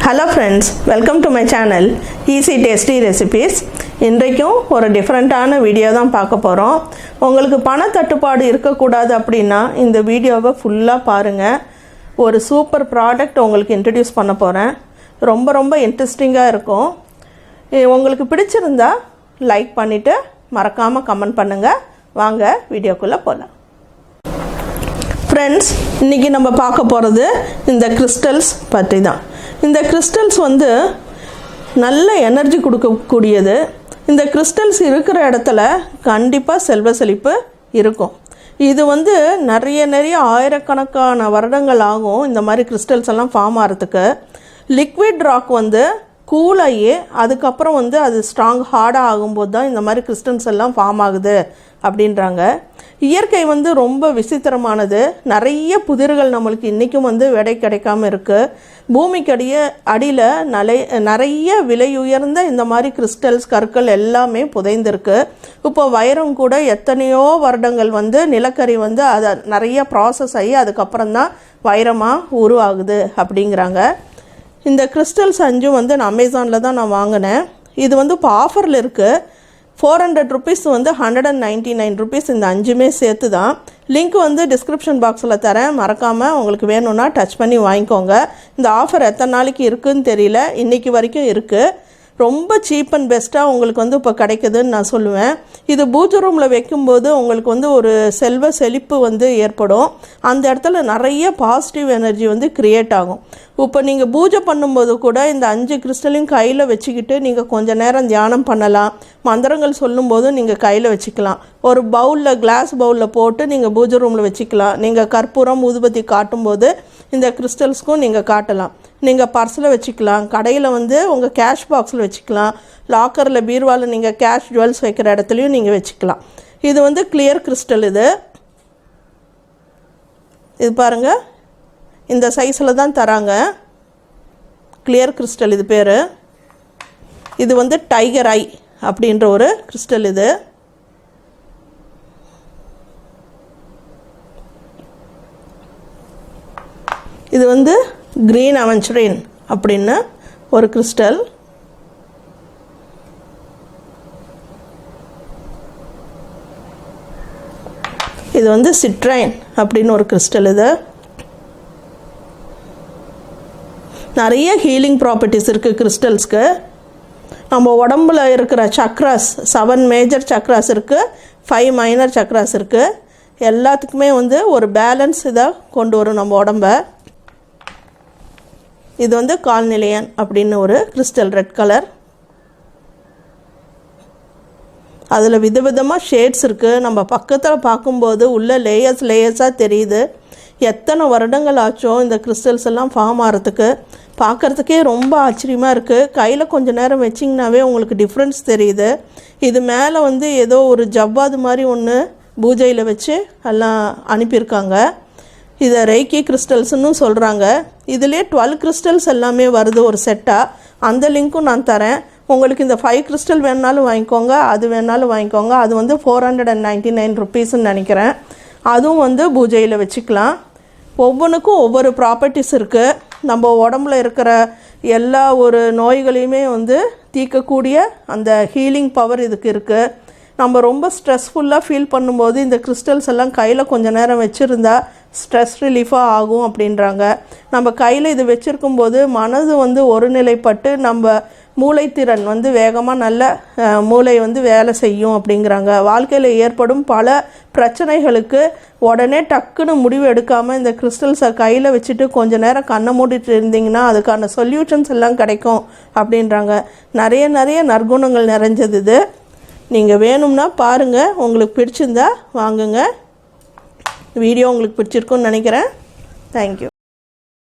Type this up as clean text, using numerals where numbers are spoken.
Hello friends, welcome to my channel Easy Tasty Recipes. இன்றைக்கும் ஒரு டிஃபரெண்டான video தான் பார்க்க போகிறோம். உங்களுக்கு பண தட்டுப்பாடு இருக்கக்கூடாது அப்படின்னா இந்த வீடியோவை ஃபுல்லாக பாருங்கள். ஒரு சூப்பர் ப்ராடக்ட் உங்களுக்கு இன்ட்ரடியூஸ் பண்ண போகிறேன். ரொம்ப இன்ட்ரெஸ்டிங்காக இருக்கும். உங்களுக்கு பிடிச்சிருந்தா லைக் பண்ணிவிட்டு மறக்காமல் கமெண்ட் பண்ணுங்கள். வாங்க வீடியோக்குள்ளே போகலாம். ஃப்ரெண்ட்ஸ், இன்றைக்கி நம்ம பார்க்க போகிறது இந்த கிறிஸ்டல்ஸ் பற்றி தான். இந்த கிறிஸ்டல்ஸ் வந்து நல்ல எனர்ஜி கொடுக்கக்கூடியது. இந்த கிறிஸ்டல்ஸ் இருக்கிற இடத்துல கண்டிப்பாக செல்வ செழிப்பு இருக்கும். இது வந்து நிறைய ஆயிரக்கணக்கான வருடங்கள் ஆகும் இந்த மாதிரி கிறிஸ்டல்ஸ் எல்லாம் ஃபார்ம் ஆகிறதுக்கு. லிக்விட் ராக் வந்து கூலாகி அதுக்கப்புறம் வந்து அது ஸ்ட்ராங் ஹார்டாக ஆகும்போது தான் இந்த மாதிரி கிறிஸ்டல்ஸ் எல்லாம் ஃபார்ம் ஆகுது அப்படின்றாங்க. இயற்கை வந்து ரொம்ப விசித்திரமானது. நிறைய புதிர்கள் நம்மளுக்கு இன்றைக்கும் வந்து விடை கிடைக்காம இருக்குது. பூமிக்கு அடியில் நிறைய விலை உயர்ந்த இந்த மாதிரி கிறிஸ்டல்ஸ் கற்கள் எல்லாமே புதைந்திருக்கு. இப்போ வைரம் கூட எத்தனையோ வருடங்கள் வந்து நிலக்கரி வந்து அதை நிறைய ப்ராசஸ் ஆகி அதுக்கப்புறம் தான் வைரமாக உருவாகுது அப்படிங்கிறாங்க. இந்த கிறிஸ்டல்ஸ் 5 வந்து நான் அமேசானில் தான் நான் வாங்கினேன். இது வந்து இப்போ ஆஃபரில் இருக்குது. 400 rupees வந்து 199 rupees இந்த 5மே சேர்த்து தான். லிங்க் வந்து டிஸ்கிரிப்ஷன் பாக்ஸில் தரேன். மறக்காமல் உங்களுக்கு வேணும்னா டச் பண்ணி வாங்கிக்கோங்க. இந்த ஆஃபர் எத்தனை நாளைக்கு இருக்குதுன்னு தெரியல, இன்றைக்கி வரைக்கும் இருக்குது. ரொம்ப சீப் அண்ட் பெஸ்ட்டாக உங்களுக்கு வந்து இப்போ கிடைக்குதுன்னு நான் சொல்லுவேன். இது பூஜை ரூமில் வைக்கும்போது உங்களுக்கு வந்து ஒரு செல்வ செழிப்பு வந்து ஏற்படும். அந்த இடத்துல நிறைய பாசிட்டிவ் எனர்ஜி வந்து க்ரியேட் ஆகும். இப்போ நீங்கள் பூஜை பண்ணும்போது கூட இந்த 5 கிறிஸ்டலையும் கையில் வச்சுக்கிட்டு நீங்கள் கொஞ்சம் நேரம் தியானம் பண்ணலாம். மந்திரங்கள் சொல்லும்போது நீங்கள் கையில் வச்சுக்கலாம். ஒரு பவுலில் கிளாஸ் பவுலில் போட்டு நீங்கள் பூஜை ரூமில் வச்சுக்கலாம். நீங்கள் கற்பூரம் ஊதுபத்தி காட்டும்போது இந்த கிறிஸ்டல்ஸ்க்கும் நீங்கள் காட்டலாம். நீங்கள் பர்ஸில் வச்சுக்கலாம். கடையில் வந்து உங்கள் கேஷ் பாக்ஸில் வச்சுக்கலாம். லாக்கரில் பீர்வாவில் நீங்கள் கேஷ் ஜுவல்ஸ் வைக்கிற இடத்துலையும் நீங்கள் வச்சுக்கலாம். இது வந்து கிளியர் கிறிஸ்டல். இது பாருங்கள், இந்த சைஸில் தான் தராங்க. கிளியர் கிறிஸ்டல் இது பேர். இது வந்து டைகர் ஐ அப்படின்ற ஒரு கிறிஸ்டல். இது வந்து கிரீன் அவென்ச்சுரின் அப்படின்னு ஒரு கிறிஸ்டல். இது வந்து சிட்ரைன் அப்படின்னு ஒரு கிறிஸ்டல். நிறைய ஹீலிங் ப்ராப்பர்ட்டிஸ் இருக்குது கிறிஸ்டல்ஸ்க்கு. நம்ம உடம்புல இருக்கிற சக்ராஸ் 7 மேஜர் சக்ராஸ் இருக்குது, 5 மைனர் சக்ராஸ் இருக்குது. எல்லாத்துக்குமே வந்து ஒரு பேலன்ஸ் இதாக கொண்டு வரும் நம்ம உடம்ப. இது வந்து கால்னிலியன் அப்படின்னு ஒரு கிறிஸ்டல், ரெட் கலர். அதில் விதவிதமாக ஷேட்ஸ் இருக்குது. நம்ம பக்கத்தில் பார்க்கும்போது உள்ள லேயர்ஸாக தெரியுது. எத்தனை வருடங்கள் ஆச்சோ இந்த கிறிஸ்டல்ஸ் எல்லாம் ஃபார்ம் ஆகிறதுக்கு. பார்க்குறதுக்கே ரொம்ப ஆச்சரியமாக இருக்குது. கையில் கொஞ்சம் நேரம் வச்சிங்கனாவே உங்களுக்கு டிஃப்ரென்ஸ் தெரியுது. இது மேலே வந்து ஏதோ ஒரு ஜவ்வாது மாதிரி ஒன்று பூஜையில் வச்சு எல்லாம் அனுப்பியிருக்காங்க. இதை ரெய்கி கிறிஸ்டல்ஸ்னு சொல்கிறாங்க. இதிலே 12 கிறிஸ்டல்ஸ் எல்லாமே வருது ஒரு செட்டாக. அந்த லிங்க்கும் நான் தரேன். உங்களுக்கு இந்த 5 கிறிஸ்டல் வேணாலும் வாங்கிக்கோங்க, அது வேணாலும் வாங்கிக்கோங்க. அது வந்து 499 rupeesன்னு நினைக்கிறேன். அதுவும் வந்து பூஜையில் வச்சுக்கலாம். ஒவ்வொன்றுக்கும் ஒவ்வொரு ப்ராப்பர்ட்டிஸ் இருக்குது. நம்ம உடம்புல இருக்கிற எல்லா ஒரு நோய்களையுமே வந்து தீர்க்கக்கூடிய அந்த ஹீலிங் பவர் இதுக்கு இருக்குது. நம்ம ரொம்ப ஸ்ட்ரெஸ்ஃபுல்லாக ஃபீல் பண்ணும்போது இந்த கிறிஸ்டல்ஸ் எல்லாம் கையில் கொஞ்சம் நேரம் வச்சுருந்தா ஸ்ட்ரெஸ் ரிலீஃபாக ஆகும் அப்படின்றாங்க. நம்ம கையில் இது வச்சுருக்கும்போது மனது வந்து ஒருநிலைப்பட்டு நம்ம மூளைத்திறன் வந்து வேகமாக நல்ல மூளை வந்து வேலை செய்யும் அப்படிங்கிறாங்க. வாழ்க்கையில் ஏற்படும் பல பிரச்சனைகளுக்கு உடனே டக்குன்னு முடிவு எடுக்காமல் இந்த கிறிஸ்டல்ஸை கையில் வச்சுட்டு கொஞ்சம் நேரம் கண்ணை மூடிட்டு இருந்தீங்கன்னா அதுக்கான சொல்யூஷன்ஸ் எல்லாம் கிடைக்கும் அப்படின்றாங்க. நிறைய நற்குணங்கள் நிறைஞ்சது இது. நீங்கள் வேணும்னா பாருங்கள். உங்களுக்கு பிடிச்சிருந்தா வாங்குங்க. வீடியோ உங்களுக்கு பிடிச்சிருக்குன்னு நினைக்கிறேன். தேங்க்யூ.